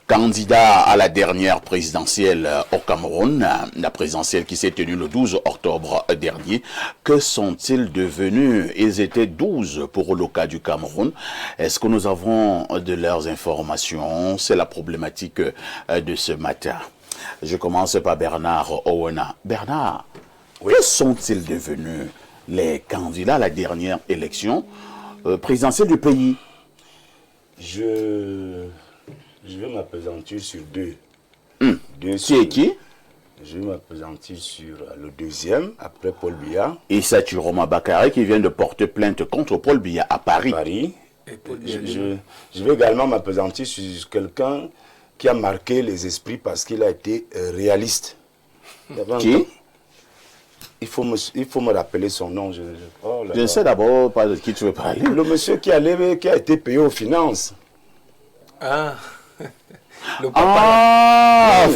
Candidat à la dernière présidentielle au Cameroun, la présidentielle qui s'est tenue le 12 octobre dernier, que sont-ils devenus? Ils étaient 12 pour le cas du Cameroun. Est-ce que nous avons de leurs informations? C'est la problématique de ce matin. Je commence par Bernard Owena. Bernard, oui, que sont-ils devenus les candidats à la dernière élection présidentielle du pays? Je vais m'appesantir sur deux. Qui est qui? Je vais m'appesantir sur le deuxième, après Paul Biya. Issa Chiroma Bakary qui vient de porter plainte contre Paul Biya à Paris. Je vais également m'appesantir sur quelqu'un qui a marqué les esprits parce qu'il a été réaliste. Qui? Il faut me rappeler son nom. Je ne sais d'abord pas de qui tu veux parler. Le monsieur qui a été payé aux finances. Ah, le papa.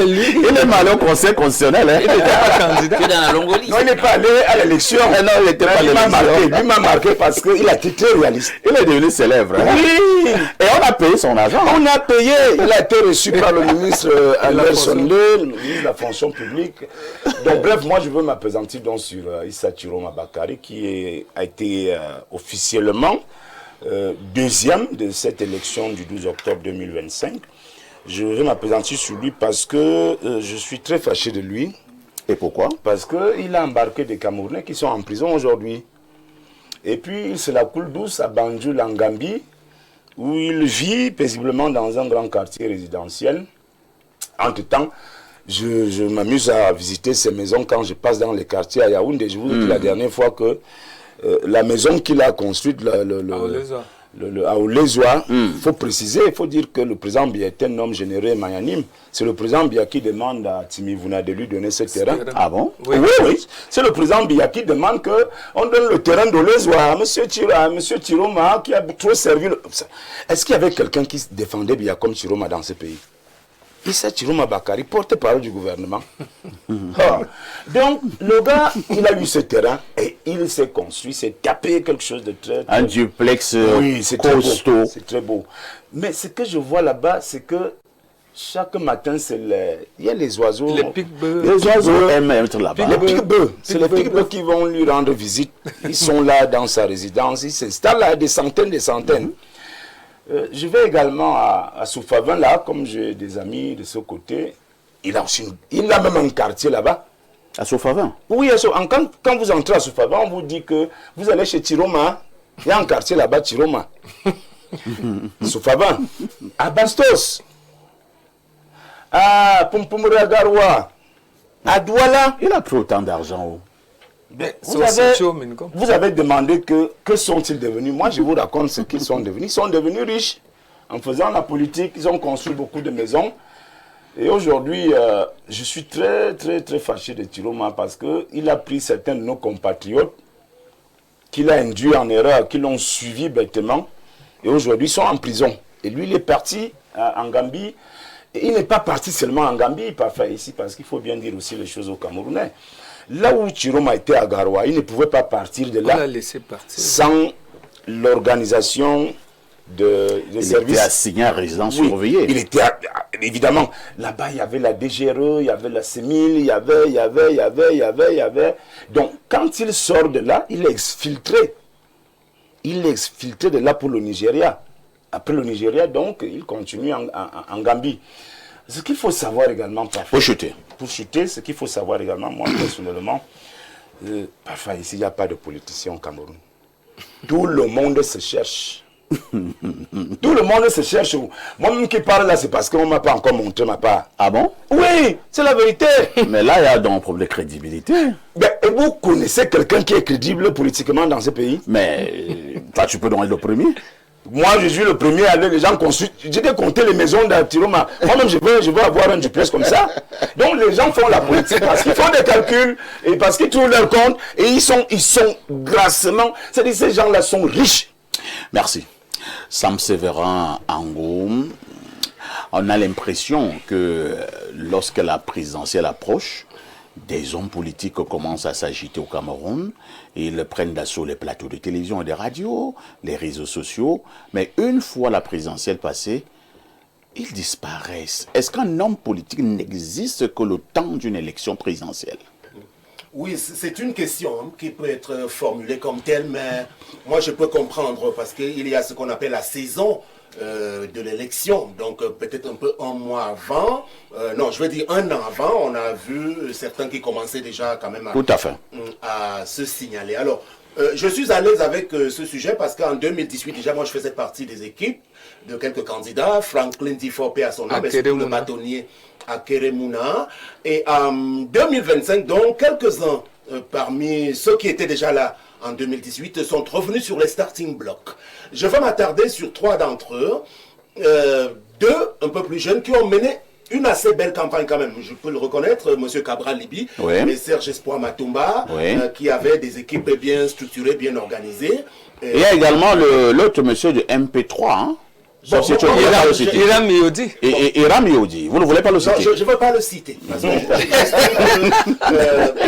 Il est mal au conseil constitutionnel. Hein? Il n'était pas candidat. Il est dans la longolie. Non, il n'est pas allé à l'élection. Non, il n'était pas allé. Lui m'a marqué parce qu'il a été très réaliste. Il est devenu célèbre. Hein? Oui. Et on a payé son argent. On a payé. Il a été reçu par le ministre Anderson Le, le ministre de la fonction publique. Donc bref, moi je veux m'appesantir donc sur Issa Chiroma Bakary qui a été officiellement deuxième de cette élection du 12 octobre 2025. Je vais m'appesantir sur lui parce que je suis très fâché de lui. Et pourquoi? Parce qu'il a embarqué des Camerounais qui sont en prison aujourd'hui. Et puis il se la coule douce à Banjul en Gambie, où il vit paisiblement dans un grand quartier résidentiel. Entre-temps, je m'amuse à visiter ces maisons quand je passe dans les quartiers à Yaoundé. Je vous ai dit la dernière fois que la maison qu'il a construite, à Olezoa, il faut préciser, il faut dire que le président Biya est un homme généreux et magnanime. C'est le président Biya qui demande à Timi Vuna de lui donner ce terrain. Ah bon? Oui, oui. C'est le président Biya qui demande qu'on donne le terrain d'Olezoa à M. Chiroma qui a trop servi. Est-ce qu'il y avait quelqu'un qui défendait Biya comme Chiroma dans ce pays? Issa Chiroma Bakary, porte-parole du gouvernement. Donc, le gars, il a eu ce terrain et il s'est construit, s'est tapé quelque chose de très... Un duplex costaud. C'est très beau. Mais ce que je vois là-bas, c'est que chaque matin, il y a les oiseaux. Les pique-bœufs. Les oiseaux aiment être là-bas. Les pique-bœufs. C'est les pique-bœufs qui vont lui rendre visite. Ils sont là dans sa résidence. Ils s'installent là, des centaines. Je vais également à Soufavin, là, comme j'ai des amis de ce côté. Il a même un quartier là-bas. À Soufavin? Oui, quand vous entrez à Soufavin, on vous dit que vous allez chez Chiroma. Il y a un quartier là-bas, Chiroma. Soufavin. À Bastos. À Pumpumuragarwa. À Douala. Il a pris autant d'argent. Vous avez demandé que sont-ils devenus. Moi, je vous raconte ce qu'ils sont devenus. Ils sont devenus riches en faisant la politique. Ils ont construit beaucoup de maisons. Et aujourd'hui, je suis très fâché de Chiroma parce qu'il a pris certains de nos compatriotes qu'il a induits en erreur, qui l'ont suivi bêtement. Et aujourd'hui, ils sont en prison. Et lui, il est parti en Gambie. Et il n'est pas parti seulement en Gambie, il part ici parce qu'il faut bien dire aussi les choses aux Camerounais. Là où Chiroma était à Garoua, il ne pouvait pas partir de là sans l'organisation de services. Il était assigné à résidence surveillée. Il était, évidemment, là-bas il y avait la DGRE, il y avait la CEMIL, il y avait. Donc quand il sort de là, il est exfiltré. Il est exfiltré de là pour le Nigeria. Après le Nigeria, donc, il continue en Gambie. Ce qu'il faut savoir également, parfois... Pour chuter, ce qu'il faut savoir également, moi, personnellement, parfois, ici, il n'y a pas de politiciens au Cameroun. Tout le monde se cherche. Tout le monde se cherche. Moi-même qui parle là, c'est parce qu'on ne m'a pas encore montré ma part. Ah bon? Oui, c'est la vérité. Mais là, il y a donc un problème de crédibilité. Et vous connaissez quelqu'un qui est crédible politiquement dans ce pays? Mais toi, tu peux donc être le premier. Moi, je suis le premier à aller, les gens construisent. J'ai compté les maisons d'Atiroma. Moi-même, je veux avoir un duplex comme ça. Donc, les gens font la politique parce qu'ils font des calculs et parce qu'ils trouvent leur compte et ils sont grassement. C'est-à-dire ces gens-là sont riches. Merci. Sam Sévérin Angoum, on a l'impression que lorsque la présidentielle approche, des hommes politiques commencent à s'agiter au Cameroun. Ils prennent d'assaut les plateaux de télévision et de radio, les réseaux sociaux. Mais une fois la présidentielle passée, ils disparaissent. Est-ce qu'un homme politique n'existe que le temps d'une élection présidentielle? Oui, c'est une question qui peut être formulée comme telle, mais moi je peux comprendre parce qu'il y a ce qu'on appelle la saison de l'élection. Donc peut-être un peu un mois avant, non, je veux dire un an avant, on a vu certains qui commençaient déjà quand même Tout à fait. à se signaler. Alors, je suis à l'aise avec ce sujet parce qu'en 2018, déjà, moi, je faisais partie des équipes de quelques candidats. Franklin Diforpé à son âme, le bâtonnier à Keremuna. Et en 2025, donc, quelques-uns parmi ceux qui étaient déjà là en 2018 sont revenus sur les starting blocks. Je vais m'attarder sur 3 d'entre eux. 2 un peu plus jeunes qui ont mené une assez belle campagne quand même, je peux le reconnaître, M. Cabral Libi, et Serge Espoir Matumba, qui avait des équipes bien structurées, bien organisées. Il y a également l'autre monsieur de MP3, hein? Hiram Yodi. Et Hiram Yodi, vous ne voulez pas le citer? Non, je ne veux pas le citer, parce que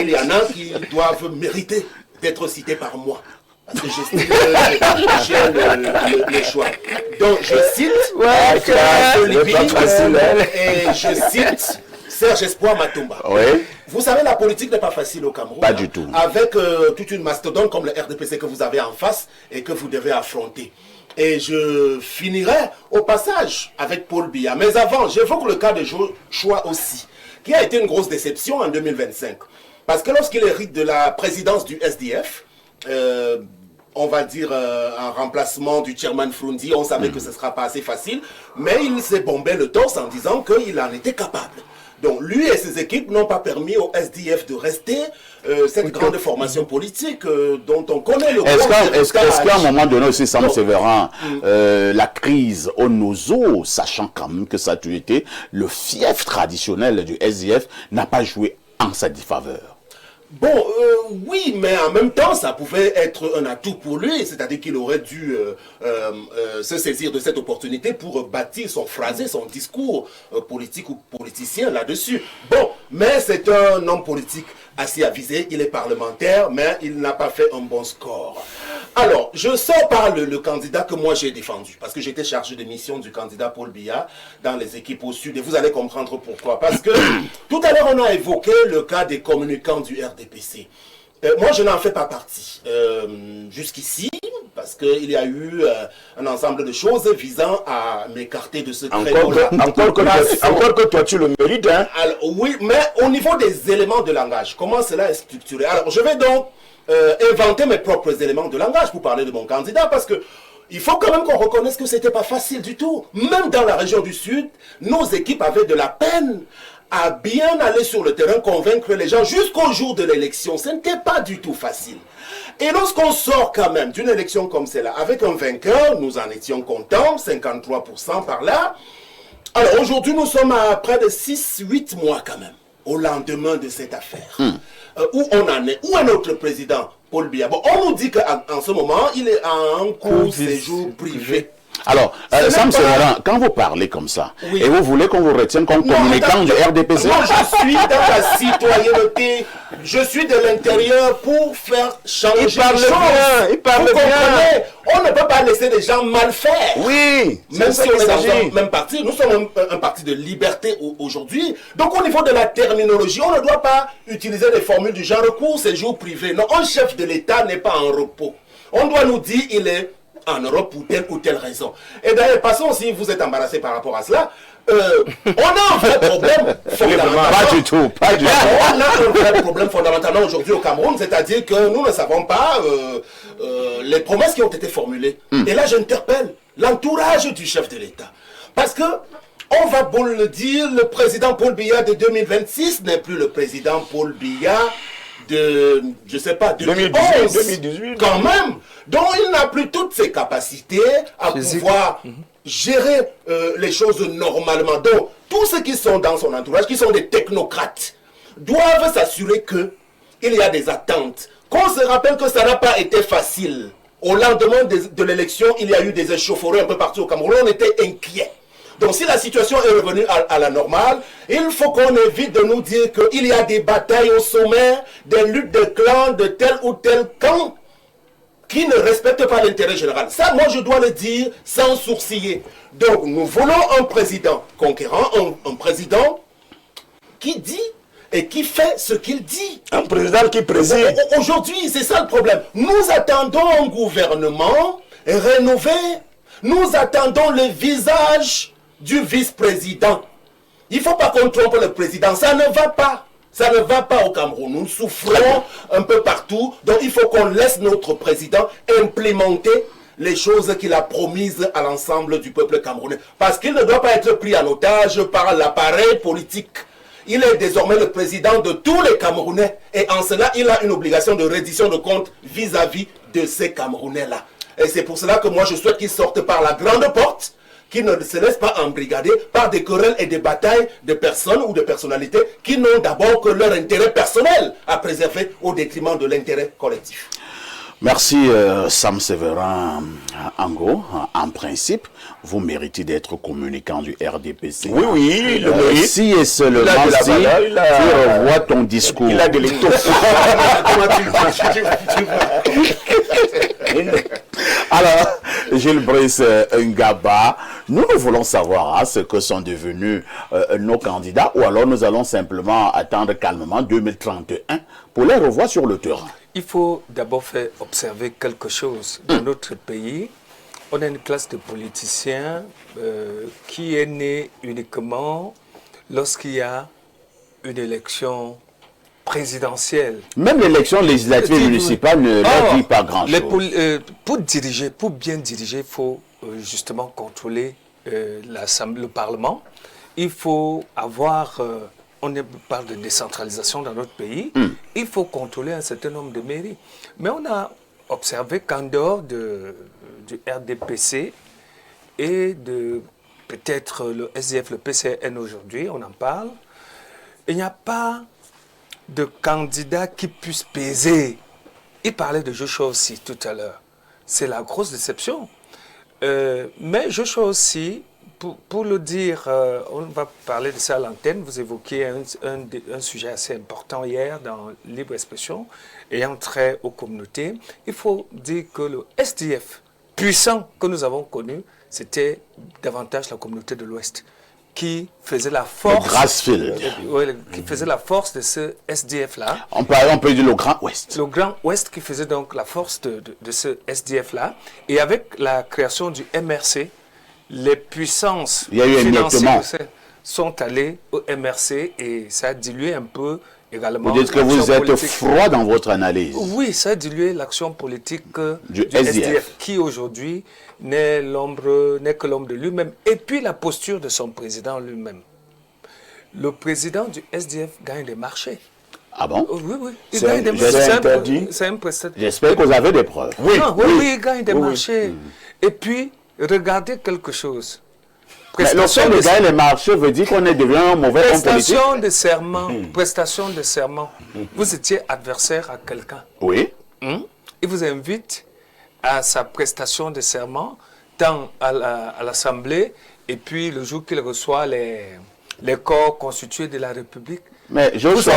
il y en a qui doivent mériter d'être cités par moi. Parce que j'estime que j'ai le choix. Donc je cite et je cite Serge Espoir Matumba. Vous savez, la politique n'est pas facile au Cameroun. Pas du tout. Avec toute une mastodonte comme le RDPC que vous avez en face et que vous devez affronter. Et je finirai au passage avec Paul Biya. Mais avant, j'évoque le cas de Joshua aussi, qui a été une grosse déception en 2025. Parce que lorsqu'il hérite de la présidence du SDF, on va dire en remplacement du chairman Frundi, on savait que ce ne sera pas assez facile, mais il s'est bombé le torse en disant qu'il en était capable. Donc lui et ses équipes n'ont pas permis au SDF de rester cette grande formation politique dont on connaît le Est-ce qu'à un moment donné aussi, Sam Sévérin, la crise au Nozo, sachant quand même que ça a toujours été le fief traditionnel du SDF, n'a pas joué en sa défaveur? Bon, oui, mais en même temps, ça pouvait être un atout pour lui, c'est-à-dire qu'il aurait dû se saisir de cette opportunité pour bâtir son phrasé, son discours politique ou politicien là-dessus. Bon, mais c'est un homme politique assez avisé, il est parlementaire, mais il n'a pas fait un bon score. Alors, je sors par le candidat que moi j'ai défendu, parce que j'étais chargé de mission du candidat Paul Biya dans les équipes au sud, et vous allez comprendre pourquoi. Parce que tout à l'heure, on a évoqué le cas des communicants du RDPC. Moi, je n'en fais pas partie jusqu'ici, parce qu'il y a eu un ensemble de choses visant à m'écarter de ce créneau-là. Encore que toi, tu le mérites, hein? Alors, oui, mais au niveau des éléments de langage, comment cela est structuré? Alors, je vais donc inventer mes propres éléments de langage pour parler de mon candidat, parce que il faut quand même qu'on reconnaisse que c'était pas facile du tout. Même dans la région du Sud, nos équipes avaient de la peine à bien aller sur le terrain, convaincre les gens jusqu'au jour de l'élection. Ce n'était pas du tout facile. Et lorsqu'on sort quand même d'une élection comme celle-là, avec un vainqueur, nous en étions contents, 53% par là. Alors aujourd'hui, nous sommes à près de 6-8 mois quand même, au lendemain de cette affaire. Où on en est? Où est notre président Paul Biya? Bon, on nous dit qu'en ce moment, il est en cours séjour privé. Alors, Sam Sévérin, quand vous parlez comme ça, et vous voulez qu'on vous retienne comme communicant du RDPC? Moi, je suis dans la citoyenneté, je suis de l'intérieur pour faire changer les choses. Il parle bien. On ne peut pas laisser les gens mal faire. Oui, même si on est dans un même parti, nous sommes un parti de liberté aujourd'hui. Donc au niveau de la terminologie, on ne doit pas utiliser des formules du genre cours séjour privé. Non, un chef de l'État n'est pas en repos. On doit nous dire il est en Europe pour telle ou telle raison. Et d'ailleurs, passons, si vous êtes embarrassé par rapport à cela, on a un vrai problème fondamental. Pas du tout, pas du tout. On a un vrai problème fondamentalement aujourd'hui au Cameroun, c'est-à-dire que nous ne savons pas les promesses qui ont été formulées. Et là, j'interpelle l'entourage du chef de l'État. Parce que, on va beau le dire, le président Paul Biya de 2026 n'est plus le président Paul Biya de, je sais pas, 2018, quand même. Donc il n'a plus toutes ses capacités à pouvoir gérer les choses normalement. Donc tous ceux qui sont dans son entourage, qui sont des technocrates, doivent s'assurer que il y a des attentes. Qu'on se rappelle que ça n'a pas été facile. Au lendemain de l'élection, il y a eu des échauffourées un peu partout au Cameroun. On était inquiets. Donc si la situation est revenue à la normale, il faut qu'on évite de nous dire qu'il y a des batailles au sommet, des luttes de clans de tel ou tel camp qui ne respectent pas l'intérêt général. Ça, moi, je dois le dire sans sourciller. Donc, nous voulons un président conquérant, un président qui dit et qui fait ce qu'il dit. Un président qui préside. Aujourd'hui, c'est ça le problème. Nous attendons un gouvernement rénové. Nous attendons le visage du vice-président. Il ne faut pas qu'on trompe le président. Ça ne va pas. Ça ne va pas au Cameroun. Nous souffrons un peu partout. Donc il faut qu'on laisse notre président implémenter les choses qu'il a promises à l'ensemble du peuple camerounais. Parce qu'il ne doit pas être pris en otage par l'appareil politique. Il est désormais le président de tous les Camerounais. Et en cela, il a une obligation de reddition de comptes vis-à-vis de ces Camerounais-là. Et c'est pour cela que moi je souhaite qu'il sorte par la grande porte, qu'il ne se laisse pas embrigader par des querelles et des batailles de personnes ou de personnalités qui n'ont d'abord que leur intérêt personnel à préserver au détriment de l'intérêt collectif. Merci Sam Séverin Ango. En principe, vous méritez d'être communicant du RDPC. Oui, oui, le mérite. Si et seulement si tu revois ton discours. Il a de l'étoffe. Alors, Gilles Brice Ngaba, nous voulons savoir ce que sont devenus nos candidats, ou alors nous allons simplement attendre calmement 2031 pour les revoir sur le terrain. Il faut d'abord faire observer quelque chose. Dans notre pays, on a une classe de politiciens qui est née uniquement lorsqu'il y a une élection présidentielle. Même l'élection législative municipale ne leur dit pas grand-chose. Pour diriger, pour bien diriger, il faut justement contrôler le Parlement. Il faut avoir... on parle de décentralisation dans notre pays, il faut contrôler un certain nombre de mairies. Mais on a observé qu'en dehors du RDPC et de peut-être le SDF, le PCN aujourd'hui, on en parle, il n'y a pas de candidat qui puisse peser. Il parlait de Joshua aussi tout à l'heure. C'est la grosse déception. Mais Joshua aussi, pour le dire, on va parler de ça à l'antenne. Vous évoquiez un sujet assez important hier dans Libre Expression, ayant trait aux communautés. Il faut dire que le SDF puissant que nous avons connu, c'était davantage la communauté de l'Ouest qui faisait la force. Qui faisait la force de ce SDF-là. On peut dire le Grand Ouest. Le Grand Ouest qui faisait donc la force de ce SDF-là. Et avec la création du MRC, les puissances financières sont allées au MRC et ça a dilué un peu également. Vous dites que vous êtes froid dans votre analyse. Oui, ça a dilué l'action politique du SDF qui aujourd'hui n'est que l'ombre de lui-même. Et puis la posture de son président lui-même. Le président du SDF gagne des marchés. Ah bon? Oui, oui. Il gagne des marchés. C'est un prestataire. J'espère que vous avez des preuves. Oui, il gagne des marchés. Et puis, regardez quelque chose. Le fait de gagner les marchés veut dire qu'on est devenu un mauvais homme politique. Prestation de serment. Vous étiez adversaire à quelqu'un. Oui. Il vous invite à sa prestation de serment, tant à l'Assemblée, et puis le jour qu'il reçoit les corps constitués de la République. Mais Joshua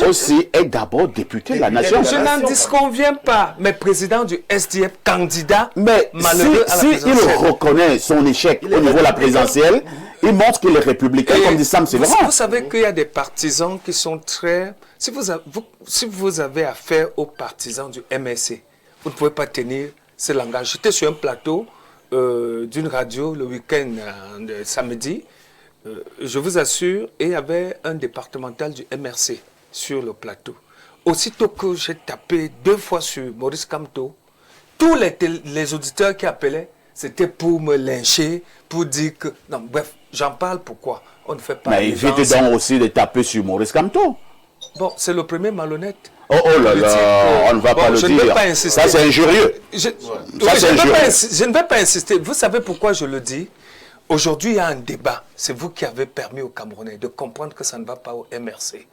aussi est d'abord député de la nation. Je n'en disconviens pas, mais président du SDF, candidat, mais malheureux à la présidentielle. Il reconnaît son échec au niveau de la présidentielle, il montre qu'il est républicain, comme dit Sam Séverin. Vous savez qu'il y a des partisans qui sont très... Si vous avez affaire aux partisans du MSC, vous ne pouvez pas tenir ce langage. J'étais sur un plateau d'une radio le week-end, samedi, je vous assure, et il y avait un départemental du MRC sur le plateau. Aussitôt que j'ai tapé 2 fois sur Maurice Kamto, tous les auditeurs qui appelaient, c'était pour me lyncher, pour dire que... Non, bref, j'en parle pourquoi on ne fait pas... Mais évite donc aussi de taper sur Maurice Kamto. Bon, c'est le premier malhonnête. Oh là là, on ne va pas le dire. Je ne vais pas insister. Ça, c'est injurieux. Je ne vais pas insister. Vous savez pourquoi je le dis? Aujourd'hui, il y a un débat. C'est vous qui avez permis aux Camerounais de comprendre que ça ne va pas au MRC.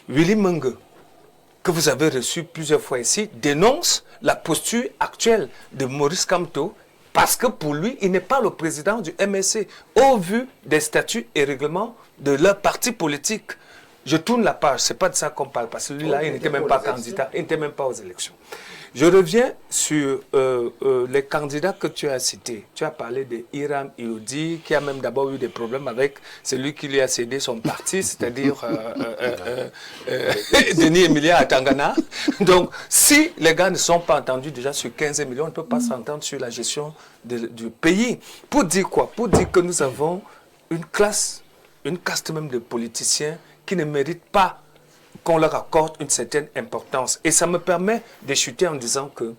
Willy Mengue, que vous avez reçu plusieurs fois ici, dénonce la posture actuelle de Maurice Kamto Parce que pour lui, il n'est pas le président du MSC, au vu des statuts et règlements de leur parti politique. Je tourne la page, c'est pas de ça qu'on parle, parce que lui-là, il n'était même pas candidat, il n'était même pas aux élections. Je reviens sur les candidats que tu as cités. Tu as parlé de Hiram Iloudi, qui a même d'abord eu des problèmes avec celui qui lui a cédé son parti, c'est-à-dire Denis Emilia Atangana. Donc, si les gars ne sont pas entendus déjà sur 15 millions, on ne peut pas s'entendre sur la gestion du pays. Pour dire quoi? Pour dire que nous avons une classe, une caste même de politiciens qui ne méritent pas qu'on leur accorde une certaine importance. Et ça me permet de chuter en disant que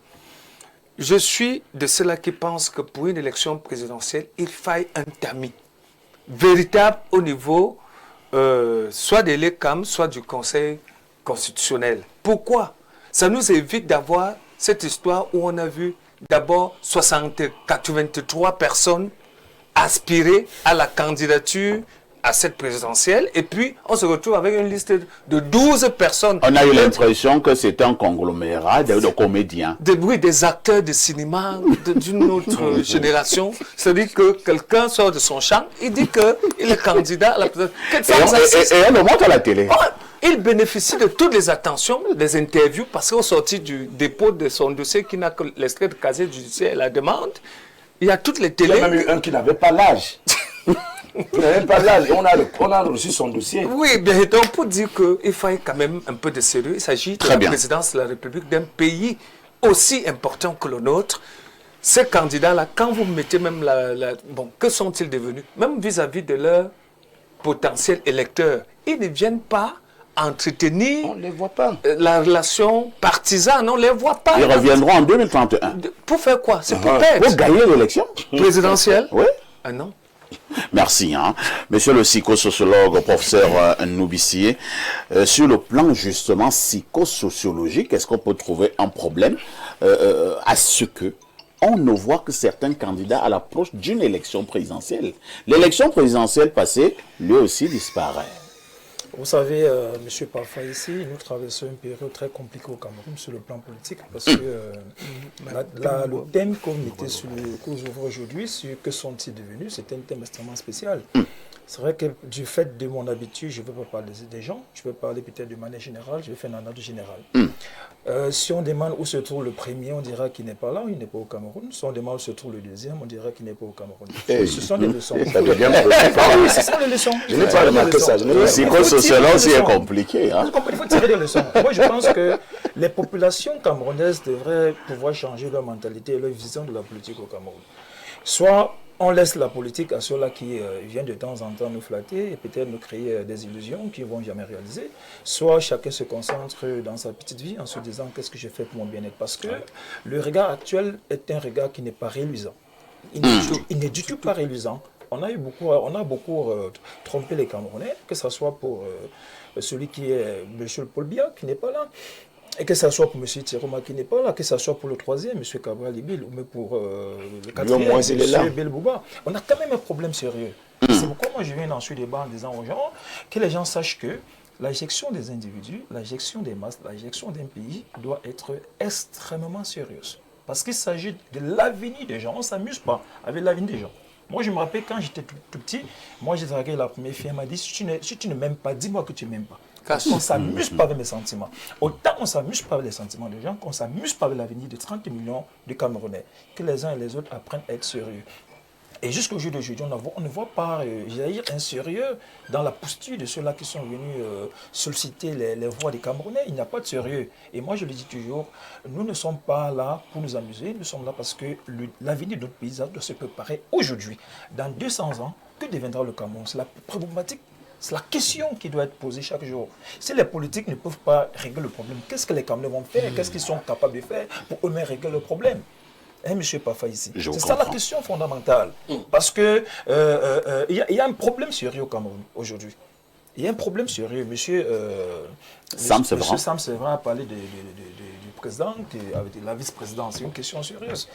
je suis de ceux-là qui pensent que pour une élection présidentielle, il faille un tamis véritable au niveau soit de l'ECAM, soit du Conseil constitutionnel. Pourquoi? Ça nous évite d'avoir cette histoire où on a vu d'abord 83 personnes aspirer à la candidature à cette présidentielle, et puis on se retrouve avec une liste de 12 personnes. On a eu l'impression que c'était un conglomérat de comédiens. Oui, des acteurs de cinéma d'une autre génération. C'est-à-dire que quelqu'un sort de son champ, il dit qu'il est candidat à la présidentielle. Et on le montre à la télé. Il bénéficie de toutes les attentions, des interviews, parce qu'au sorti du dépôt de son dossier, qui n'a que l'extrait de casier judiciaire et la demande, il y a toutes les télés. Il y a même eu un qui n'avait pas l'âge. Il n'avait pas l'âge. On a reçu son dossier. Oui, bien, donc pour dire qu'il faille quand même un peu de sérieux, il s'agit de la présidence de la République d'un pays aussi important que le nôtre. Ces candidats-là, quand vous mettez même bon, que sont-ils devenus? Même vis-à-vis de leurs potentiels électeurs, ils ne viennent pas entretenir On ne les voit pas. La relation partisane, on ne les voit pas. Ils reviendront en 2031. Pour faire quoi? C'est pour perdre. Pour gagner l'élection Présidentielle? Oui. Ah non. Merci. Monsieur le psychosociologue, professeur Noubissier, sur le plan justement psychosociologique, est-ce qu'on peut trouver un problème à ce que on ne voit que certains candidats à l'approche d'une élection présidentielle? L'élection présidentielle passée, lui aussi disparaît. Vous savez, M. Parfa, ici, nous traversons une période très compliquée au Cameroun sur le plan politique parce que le thème qu'on mettait sur le cours aujourd'hui, sur que sont-ils devenus, c'est un thème extrêmement spécial. C'est vrai que du fait de mon habitude, je ne veux pas parler des gens, je vais parler peut-être de manière générale, je vais faire une analyse générale. Si on demande où se trouve le premier, on dira qu'il n'est pas là, il n'est pas au Cameroun. Si on demande où se trouve le deuxième, on dira qu'il n'est pas au Cameroun. Ce sont des leçons. Ça devient oui, ce sont les leçons. Je n'ai pas remarqué ça. Le psychosociologue, c'est compliqué. Il faut tirer des leçons. Moi, je pense que les populations camerounaises devraient pouvoir changer leur mentalité et leur vision de la politique au Cameroun. Soit on laisse la politique à ceux-là qui viennent de temps en temps nous flatter et peut-être nous créer des illusions qui ne vont jamais réaliser. Soit chacun se concentre dans sa petite vie en se disant qu'est-ce que j'ai fait pour mon bien-être. Parce que le regard actuel est un regard qui n'est pas réluisant. Il n'est du tout pas réluisant. On a beaucoup trompé les Camerounais, que ce soit pour celui qui est M. Paul Biya, qui n'est pas là. Et que ce soit pour M. Tiroma qui n'est pas là, que ce soit pour le troisième, M. Cabral Ibil, ou même pour le quatrième, M. Belbouba. On a quand même un problème sérieux. C'est pourquoi moi je viens dans ce débat en disant aux gens que les gens sachent que la gestion des individus, la gestion des masses, la gestion d'un pays doit être extrêmement sérieuse. Parce qu'il s'agit de l'avenir des gens. On ne s'amuse pas avec l'avenir des gens. Moi, je me rappelle quand j'étais tout petit, moi j'ai dragué la première fille, elle m'a dit si tu ne m'aimes pas, dis-moi que tu ne m'aimes pas. Parce qu'on ne s'amuse pas avec mes sentiments. Autant on ne s'amuse pas avec les sentiments des gens, qu'on ne s'amuse pas avec l'avenir de 30 millions de Camerounais. Que les uns et les autres apprennent à être sérieux. Et jusqu'au jour d'aujourd'hui, on ne voit pas jaillir un sérieux dans la posture de ceux-là qui sont venus solliciter les voix des Camerounais. Il n'y a pas de sérieux. Et moi, je le dis toujours, nous ne sommes pas là pour nous amuser, nous sommes là parce que l'avenir de notre pays doit se préparer aujourd'hui. Dans 200 ans, que deviendra le Cameroun? C'est la problématique. C'est la question qui doit être posée chaque jour. Si les politiques ne peuvent pas régler le problème, qu'est-ce que les Camerounais vont faire? Qu'est-ce qu'ils sont capables de faire pour eux-mêmes régler le problème? Monsieur Parfa ici. C'est ça la question fondamentale. Parce que y a un problème sérieux au Cameroun aujourd'hui. Il y a un problème sérieux. Monsieur Sam Sevran a parlé du président avec la vice-présidence. C'est une question sérieuse.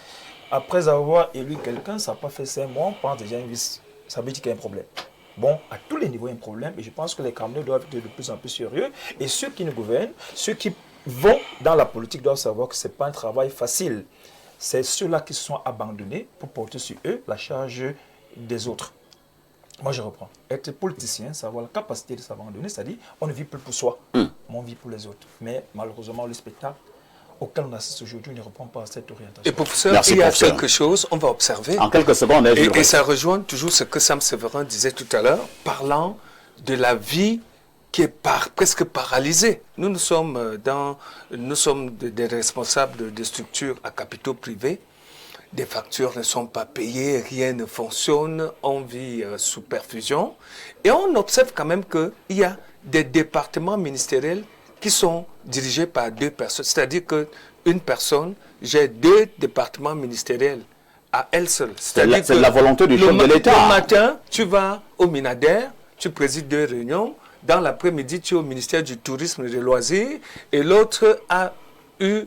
Après avoir élu quelqu'un, ça n'a pas fait 5 mois, on pense déjà une vice. Ça veut dire qu'il y a un problème. Bon, à tous les niveaux, il y a un problème. Et je pense que les Camerounais doivent être de plus en plus sérieux. Et ceux qui nous gouvernent, ceux qui vont dans la politique doivent savoir que ce n'est pas un travail facile. c'est ceux-là qui se sont abandonnés pour porter sur eux la charge des autres. Moi, je reprends. Être politicien, c'est avoir la capacité de s'abandonner, c'est-à-dire on ne vit plus pour soi, mais on vit pour les autres. Mais malheureusement, le spectacle auquel on assiste aujourd'hui ne répond pas à cette orientation. Et professeur, Merci, il y a professeur. quelque chose, on va observer. En quelques secondes, Et ça rejoint toujours ce que Sam Séverin disait tout à l'heure, parlant de la vie qui est presque paralysée. Nous sommes des responsables de structures à capitaux privés. Des factures ne sont pas payées, rien ne fonctionne, on vit sous perfusion. Et on observe quand même qu'il y a des départements ministériels qui sont dirigés par 2 personnes. C'est-à-dire qu'une personne gère 2 départements ministériels à elle seule. C'est la volonté du chef de l'État. Le matin, tu vas au Minader, tu présides 2 réunions. Dans l'après-midi, tu es au ministère du Tourisme et des Loisirs. Et l'autre a eu...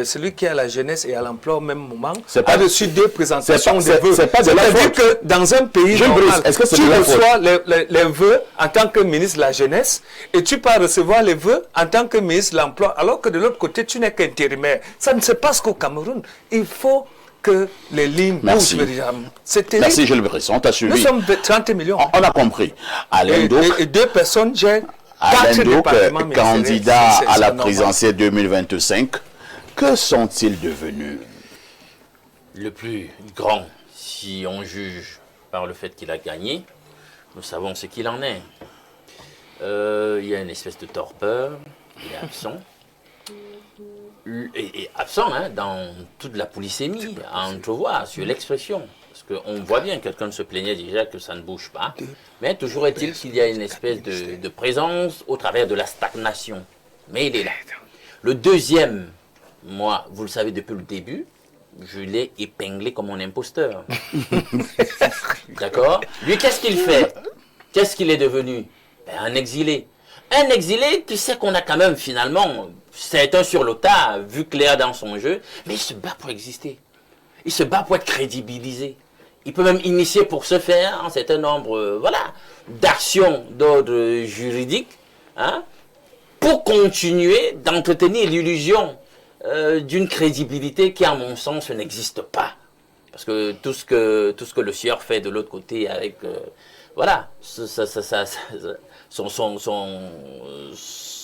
celui qui est à la jeunesse et à l'emploi au même moment a reçu 2 présentations de vœux. C'est-à-dire que dans un pays normal, tu reçois les vœux en tant que ministre de la jeunesse et tu peux recevoir les vœux en tant que ministre de l'emploi, alors que de l'autre côté, tu n'es qu'intérimaire. Ça ne se passe qu'au Cameroun. Il faut que les lignes bougent véritablement. C'est terrible. Merci Gilles Brisson, on t'a suivi. Nous sommes 30 millions. On a compris. Alain Douk, et 2 personnes gèrent 4 Alain Douk, départements ministériels. candidat à la normal. présidentielle 2025, que sont-ils devenus? Le plus grand, si on juge par le fait qu'il a gagné, nous savons ce qu'il en est. Il y a une espèce de torpeur, il est absent. Et absent dans toute la polysémie, à entrevoir sur l'expression. Parce qu'on voit bien, quelqu'un se plaignait déjà que ça ne bouge pas. Mais toujours est-il qu'il y a une espèce de présence au travers de la stagnation. Mais il est là. Le deuxième, moi, vous le savez depuis le début, je l'ai épinglé comme un imposteur. D'accord? Lui, qu'est-ce qu'il fait? Qu'est-ce qu'il est devenu? Un exilé. Un exilé qui sait qu'on a quand même finalement, c'est un sur le tas, vu clair dans son jeu, mais il se bat pour exister. Il se bat pour être crédibilisé. Il peut même initier pour ce faire un certain nombre d'actions d'ordre juridique pour continuer d'entretenir l'illusion d'une crédibilité qui, à mon sens, n'existe pas. Parce que tout ce que le sieur fait de l'autre côté avec...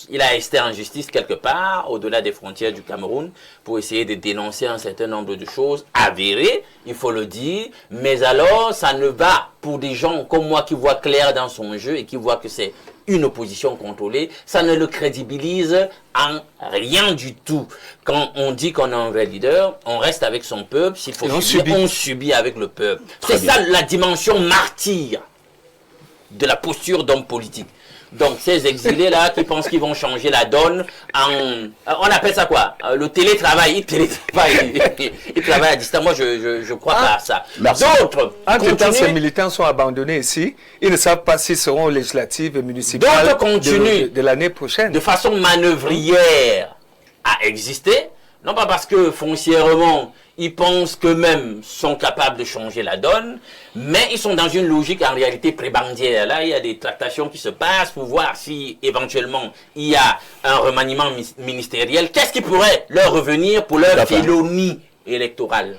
il a resté en justice quelque part, au-delà des frontières du Cameroun, pour essayer de dénoncer un certain nombre de choses avérées, il faut le dire, mais alors ça ne va pour des gens comme moi qui voient clair dans son jeu et qui voient que c'est une opposition contrôlée, ça ne le crédibilise en rien du tout. Quand on dit qu'on a un vrai leader, on reste avec son peuple, s'il faut subir, on subit avec le peuple. C'est ça la dimension martyre de la posture d'homme politique. Donc ces exilés-là qui pensent qu'ils vont changer la donne on appelle ça quoi? Le télétravail. Ils travaillent à distance. Moi, je crois pas à ça. D'autres, entre-temps, ces militants sont abandonnés ici. Ils ne savent pas s'ils seront aux législatives et municipales de l'année prochaine. De façon manœuvrière à exister. Non pas parce que foncièrement, ils pensent qu'eux-mêmes sont capables de changer la donne, mais ils sont dans une logique en réalité prébandière. Là, il y a des tractations qui se passent pour voir si éventuellement il y a un remaniement ministériel. Qu'est-ce qui pourrait leur revenir pour leur félonie électorale?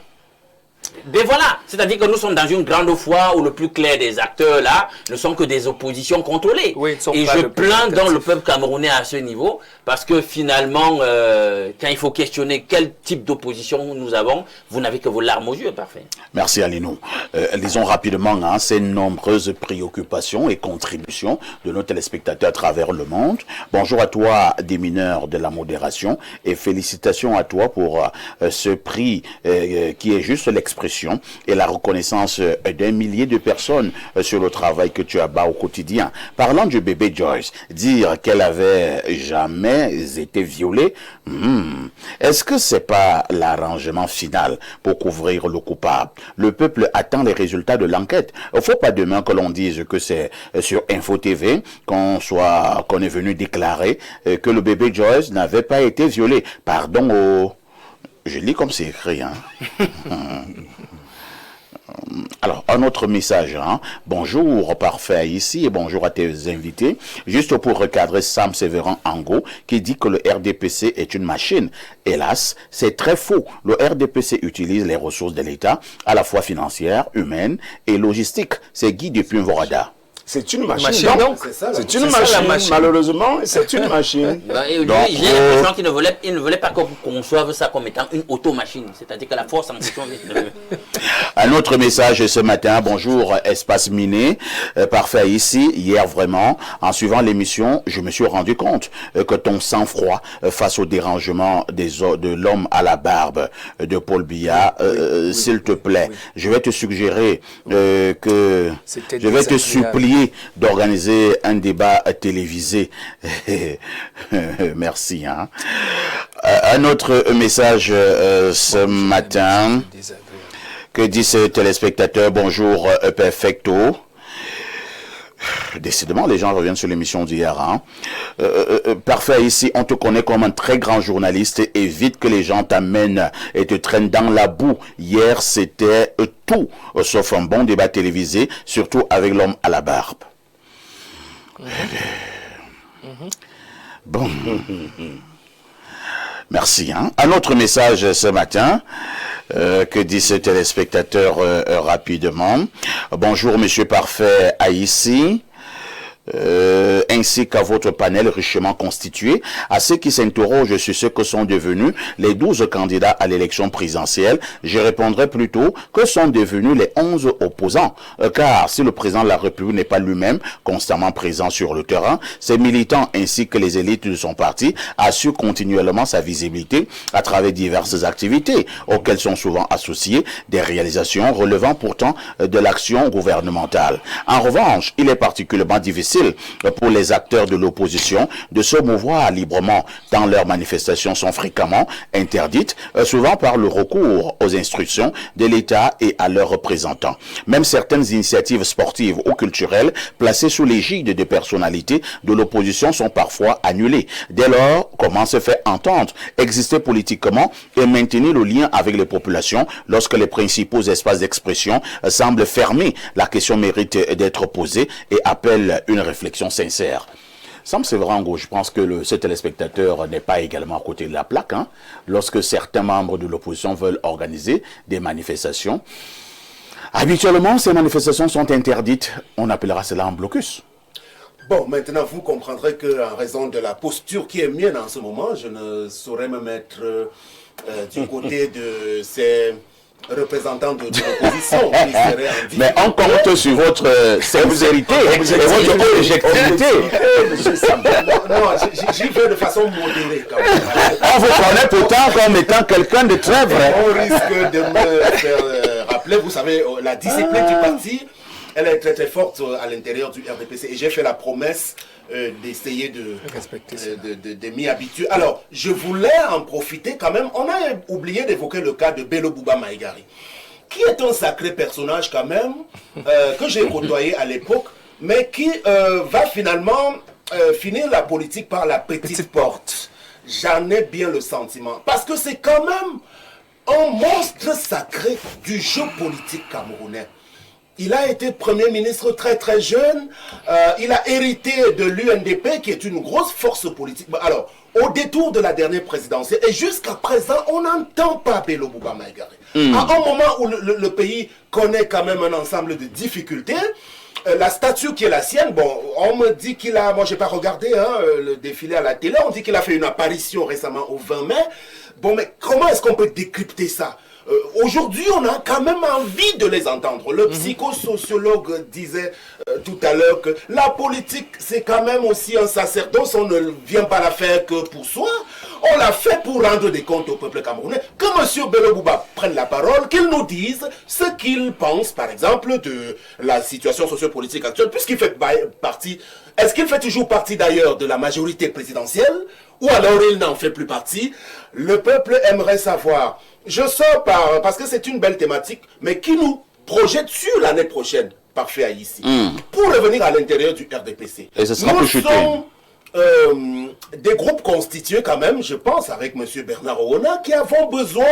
Mais voilà, c'est-à-dire que nous sommes dans une grande foire où le plus clair des acteurs là ne sont que des oppositions contrôlées. Oui, et je plains donc le peuple camerounais à ce niveau, parce que finalement, quand il faut questionner quel type d'opposition nous avons, vous n'avez que vos larmes aux yeux, parfait. Merci Alinou. Lisons rapidement ces nombreuses préoccupations et contributions de nos téléspectateurs à travers le monde. Bonjour à toi, des mineurs de la modération, et félicitations à toi pour ce prix qui est juste l'expression et la reconnaissance d'un millier de personnes sur le travail que tu abats au quotidien. Parlant du bébé Joyce, dire qu'elle avait jamais été violée, est-ce que c'est pas l'arrangement final pour couvrir le coupable? Le peuple attend les résultats de l'enquête. Il ne faut pas demain que l'on dise que c'est sur Info TV qu'on est venu déclarer que le bébé Joyce n'avait pas été violé. Pardon au... Je lis comme c'est écrit, Alors, un autre message. Hein. Bonjour, parfait ici, et bonjour à tes invités. Juste pour recadrer Sam Sévérin Ango, qui dit que le RDPC est une machine. Hélas, c'est très faux. Le RDPC utilise les ressources de l'État, à la fois financières, humaines et logistiques. C'est Guy depuis Vorada. C'est une machine, donc. C'est une machine, malheureusement, c'est une machine. J'ai l'impression qu'il ne voulait pas qu'on conçoive ça comme étant une automachine. C'est-à-dire que la force en question... Un autre message ce matin. Bonjour, espace miné. Parfait ici. Hier, vraiment, en suivant l'émission, je me suis rendu compte que ton sang-froid face au dérangement de l'homme à la barbe de Paul Biya, s'il te plaît, je vais te suggérer que... Je vais te supplier d'organiser un débat télévisé. Merci. Hein. Un autre message ce matin. Que dit ce téléspectateur? Bonjour, Perfecto. Décidément, les gens reviennent sur l'émission d'hier. Hein. Parfait, ici, on te connaît comme un très grand journaliste. Évite que les gens t'amènent et te traînent dans la boue. Hier, c'était tout, sauf un bon débat télévisé, surtout avec l'homme à la barbe. Bon. Merci. Hein. Un autre message ce matin. Que dit ce téléspectateur rapidement. Bonjour, monsieur Parfait Haïssi. Ainsi qu'à votre panel richement constitué, à ceux qui s'interrogent sur ce que sont devenus les 12 candidats à l'élection présidentielle, je répondrai plutôt que sont devenus les 11 opposants. Car si le président de la République n'est pas lui-même constamment présent sur le terrain, ses militants ainsi que les élites de son parti assurent continuellement sa visibilité à travers diverses activités auxquelles sont souvent associées des réalisations relevant pourtant de l'action gouvernementale. En revanche, il est particulièrement difficile pour les acteurs de l'opposition de se mouvoir librement tant leurs manifestations sont fréquemment interdites, souvent par le recours aux instructions de l'État et à leurs représentants. Même certaines initiatives sportives ou culturelles placées sous l'égide de personnalités de l'opposition sont parfois annulées. Dès lors, comment se fait entendre, exister politiquement et maintenir le lien avec les populations lorsque les principaux espaces d'expression semblent fermés? La question mérite d'être posée et appelle une réflexion sincère. Sam Sévérin Ango, je pense que ce téléspectateur n'est pas également à côté de la plaque. Hein, lorsque certains membres de l'opposition veulent organiser des manifestations, habituellement, ces manifestations sont interdites. On appellera cela un blocus. Bon, maintenant, vous comprendrez qu'en raison de la posture qui est mienne en ce moment, je ne saurais me mettre du côté de ces représentants de l'opposition qui seraient en vie. Mais on compte sur votre sincérité et votre objectivité. Non, j'y vais de façon modérée quand même. On vous connaît pourtant comme étant quelqu'un de très vrai. On risque de me faire rappeler, vous savez, la discipline du parti, elle est très très forte à l'intérieur du RDPC. Et j'ai fait la promesse d'essayer de m'y habituer. Alors, je voulais en profiter quand même. On a oublié d'évoquer le cas de Bello Bouba Maïgari, qui est un sacré personnage quand même, que j'ai côtoyé à l'époque, mais qui va finalement finir la politique par la petite porte. J'en ai bien le sentiment. Parce que c'est quand même un monstre sacré du jeu politique camerounais. Il a été Premier ministre très très jeune. Il a hérité de l'UNDP qui est une grosse force politique. Alors, au détour de la dernière présidentielle, et jusqu'à présent, on n'entend pas Bello Bouba Maïgari. À un moment où le pays connaît quand même un ensemble de difficultés, la statue qui est la sienne, bon, on me dit qu'il a, moi j'ai pas regardé le défilé à la télé, on dit qu'il a fait une apparition récemment au 20 mai. Bon, mais comment est-ce qu'on peut décrypter ça? Aujourd'hui, on a quand même envie de les entendre. Le psychosociologue disait tout à l'heure que la politique, c'est quand même aussi un sacerdoce. On ne vient pas la faire que pour soi. On l'a fait pour rendre des comptes au peuple camerounais. Que M. Bello Bouba prenne la parole, qu'il nous dise ce qu'il pense, par exemple, de la situation sociopolitique actuelle, puisqu'il fait partie... Est-ce qu'il fait toujours partie d'ailleurs de la majorité présidentielle ou alors il n'en fait plus partie? Le peuple aimerait savoir. Je sors parce que c'est une belle thématique, mais qui nous projette sur l'année prochaine, parfait ici, pour revenir à l'intérieur du RDPC. Et ce sera nous sommes des groupes constitués quand même, je pense, avec M. Bernard Owona, qui avons besoin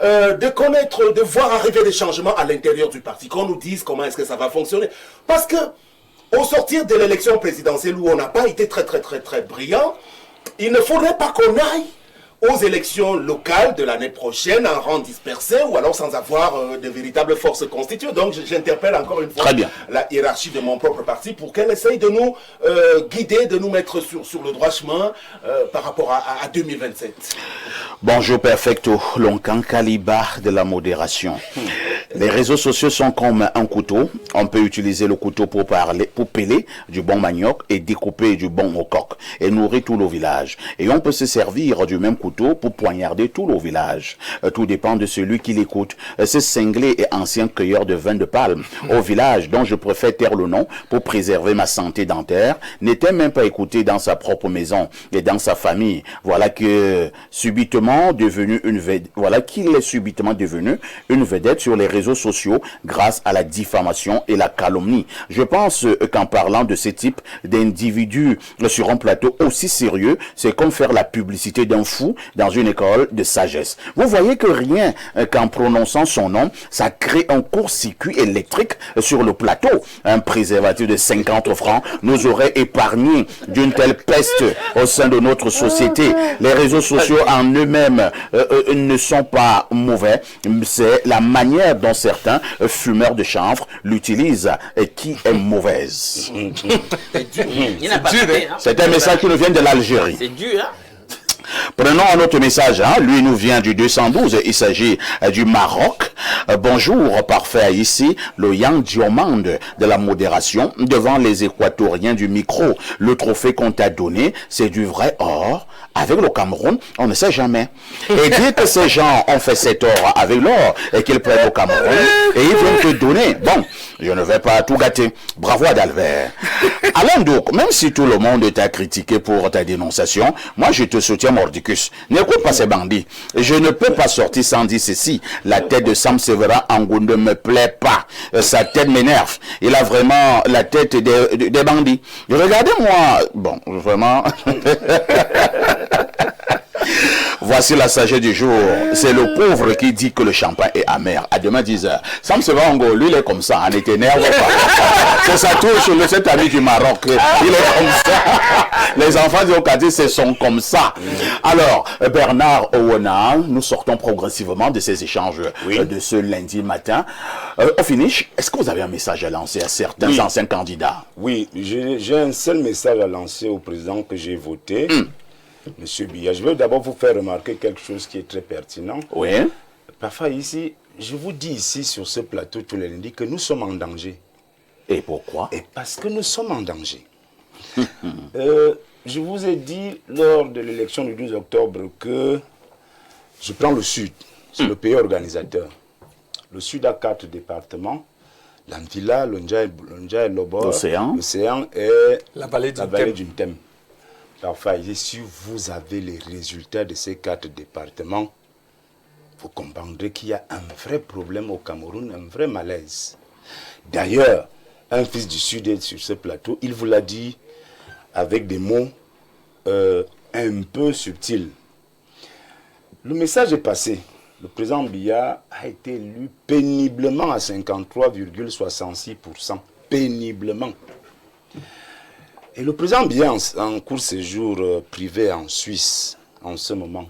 de connaître, de voir arriver des changements à l'intérieur du parti, qu'on nous dise comment est-ce que ça va fonctionner. Parce que, au sortir de l'élection présidentielle où on n'a pas été très brillant, il ne faudrait pas qu'on aille aux élections locales de l'année prochaine en rang dispersé ou alors sans avoir de véritables forces constituées. Donc j'interpelle encore une fois la hiérarchie de mon propre parti pour qu'elle essaye de nous guider, de nous mettre sur le droit chemin par rapport à 2027. Bonjour Perfecto, l'oncan Kaliba de la modération. Les réseaux sociaux sont comme un couteau. On peut utiliser le couteau pour peler du bon manioc et découper du bon coq et nourrir tout le village. Et on peut se servir du même couteau pour poignarder tout le village. Tout dépend de celui qui l'écoute. Ce cinglé et ancien cueilleur de vin de palme au village, dont je préfère taire le nom pour préserver ma santé dentaire, n'était même pas écouté dans sa propre maison et dans sa famille. Voilà qu'il est subitement devenu une vedette sur les réseaux sociaux grâce à la diffamation et la calomnie. Je pense qu'en parlant de ce type d'individus sur un plateau aussi sérieux, c'est comme faire la publicité d'un fou dans une école de sagesse. Vous voyez que rien qu'en prononçant son nom, ça crée un court-circuit électrique sur le plateau. Un préservatif de 50 francs nous aurait épargné d'une telle peste au sein de notre société. Les réseaux sociaux en eux-mêmes ne sont pas mauvais. C'est la manière dont certains fumeurs de chanvre l'utilisent qui est mauvaise. C'est un message qui nous vient de l'Algérie. C'est dur, hein? Prenons un autre message, lui nous vient du 212, il s'agit du Maroc. Bonjour, parfait, ici le Yang Diomande de la modération devant les Équatoriens du micro. Le trophée qu'on t'a donné, c'est du vrai or. Avec le Cameroun, on ne sait jamais. Et dire que ces gens ont fait cet or avec l'or et qu'ils prennent au Cameroun et ils viennent te donner. Bon, je ne vais pas tout gâter. Bravo Adalbert. Alain donc, même si tout le monde t'a critiqué pour ta dénonciation, moi je te soutiens mordicus. N'écoute pas ces bandits. Je ne peux pas sortir sans dire ceci. La tête de Sam Sévérin Angoune ne me plaît pas. Sa tête m'énerve. Il a vraiment la tête des bandits. Regardez-moi. Bon, vraiment. Voici la sagesse du jour. C'est le pauvre qui dit que le champagne est amer. À demain 10h. Sam Sevango, lui, il est comme ça. On est énervé. C'est ça touche cet ami du Maroc. Il est comme ça. Les enfants du Okadi, ce sont comme ça. Alors, Bernard Owona, nous sortons progressivement de ces échanges de ce lundi matin. Au finish, est-ce que vous avez un message à lancer à certains anciens candidats? Oui, j'ai un seul message à lancer au président que j'ai voté. Monsieur Biya, je veux d'abord vous faire remarquer quelque chose qui est très pertinent. Oui. Parfois ici, je vous dis ici sur ce plateau tous les lundis que nous sommes en danger. Et pourquoi? Et parce que nous sommes en danger. Je vous ai dit lors de l'élection du 12 octobre que je prends le Sud, c'est le pays organisateur. Le Sud a 4 départements, l'Antilla, le Ndjaye Lobor, l'Océan et la vallée du Ntem. Enfin, si vous avez les résultats de ces 4 départements, vous comprendrez qu'il y a un vrai problème au Cameroun, un vrai malaise. D'ailleurs, un fils du Sud est sur ce plateau, il vous l'a dit avec des mots un peu subtils. Le message est passé. Le président Biya a été élu péniblement à 53,66%. Péniblement. Et le président Biya, en court séjour privé en Suisse, en ce moment,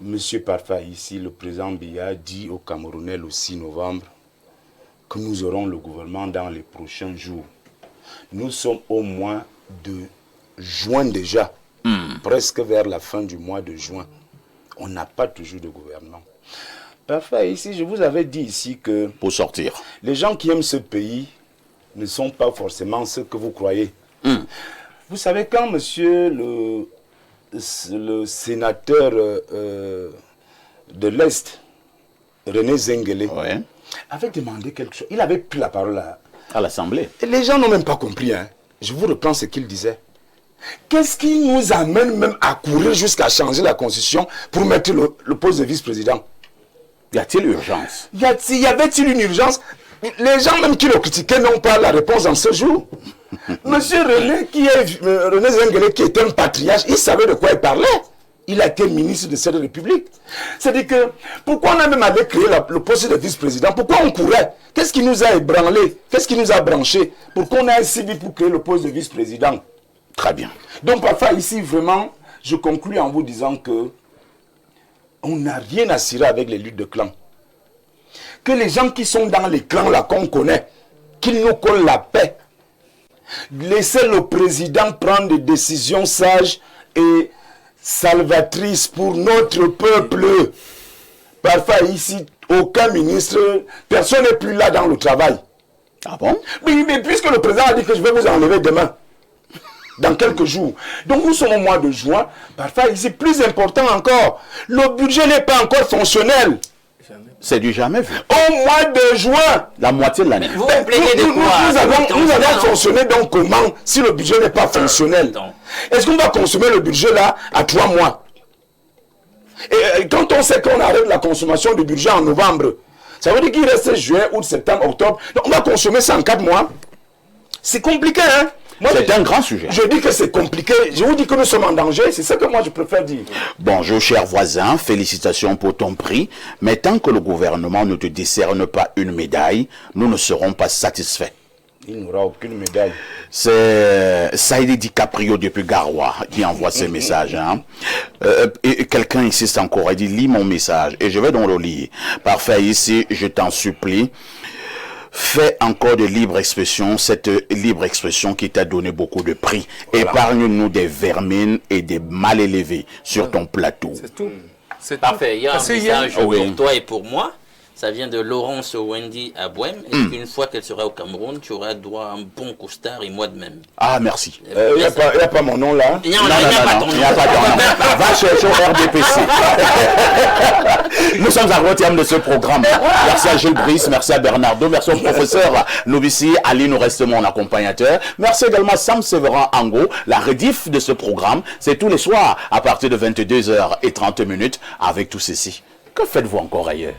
Monsieur Parfa, ici, le président Biya dit au Camerounais le 6 novembre que nous aurons le gouvernement dans les prochains jours. Nous sommes au mois de juin déjà, presque vers la fin du mois de juin. On n'a pas toujours de gouvernement. Parfa, ici, je vous avais dit ici que... Pour sortir. Les gens qui aiment ce pays ne sont pas forcément ceux que vous croyez. Vous savez, quand monsieur le sénateur de l'Est, René Zengele, avait demandé quelque chose, il avait pris la parole à l'Assemblée. Et les gens n'ont même pas compris. Je vous reprends ce qu'il disait. Qu'est-ce qui nous amène même à courir jusqu'à changer la constitution pour mettre le poste de vice-président? Y a-t-il urgence? Y avait-il une urgence? Les gens même qui le critiquaient n'ont pas la réponse en ce jour. Monsieur René, René Zengelé, qui est un patriarche, il savait de quoi il parlait. Il a été ministre de cette République. C'est-à-dire que, pourquoi on a même allé créer le poste de vice-président? Pourquoi on courait? Qu'est-ce qui nous a ébranlé? Qu'est-ce qui nous a branché pour qu'on ait si vite pour créer le poste de vice-président? Très bien. Donc parfois ici, vraiment, je conclue en vous disant que on n'a rien à cirer avec les luttes de clans. Que les gens qui sont dans les clans là qu'on connaît, qu'ils nous collent la paix. Laissez le président prendre des décisions sages et salvatrices pour notre peuple. Parfois ici, aucun ministre, personne n'est plus là dans le travail. Ah bon? Mais puisque le président a dit que je vais vous enlever demain, dans quelques jours. Donc nous sommes au mois de juin. Parfois ici, plus important encore, le budget n'est pas encore fonctionnel. C'est du jamais vu. Au mois de juin. La moitié de l'année. Vous vous plaignez de quoi? Nous allons fonctionner donc comment si le budget n'est pas fonctionnel? Est-ce qu'on va consommer le budget là à 3 mois? Et quand on sait qu'on arrête la consommation du budget en novembre, ça veut dire qu'il reste juillet, août, septembre, octobre. Donc on va consommer ça en 4 mois. C'est compliqué, hein? C'est un grand sujet. Je dis que c'est compliqué. Je vous dis que nous sommes en danger. C'est ce que moi je préfère dire. Bonjour, cher voisin. Félicitations pour ton prix. Mais tant que le gouvernement ne te décerne pas une médaille, nous ne serons pas satisfaits. Il n'aura aucune médaille. C'est Saïdi DiCaprio depuis Garoua qui envoie ces messages. Hein. Et quelqu'un insiste encore, il dit « Lis mon message » et je vais donc le lire. Parfait, ici, je t'en supplie. Fais encore de libre expression, cette libre expression qui t'a donné beaucoup de prix. Voilà. Épargne-nous des vermines et des mal élevés sur ton plateau. C'est tout. C'est parfait. Il y a un message pour oui. toi et pour moi. Ça vient de Laurence Wendy à Bouem. Et une fois qu'elle sera au Cameroun, tu auras droit à un bon costard et moi de même. Ah, merci. Il n'y a pas mon nom là. Il n'y a pas ton nom. Il n'y a pas ton nom. Va chercher au RDPC. Nous sommes à l'entième de ce programme. Merci à Gilles Brice, merci à Bernardo, merci au professeur Novici, Ali, nous reste mon accompagnateur. Merci également à Sam Séverin Ango. La rediff de ce programme, c'est tous les soirs à partir de 22h30 avec tout ceci. Que faites-vous encore ailleurs?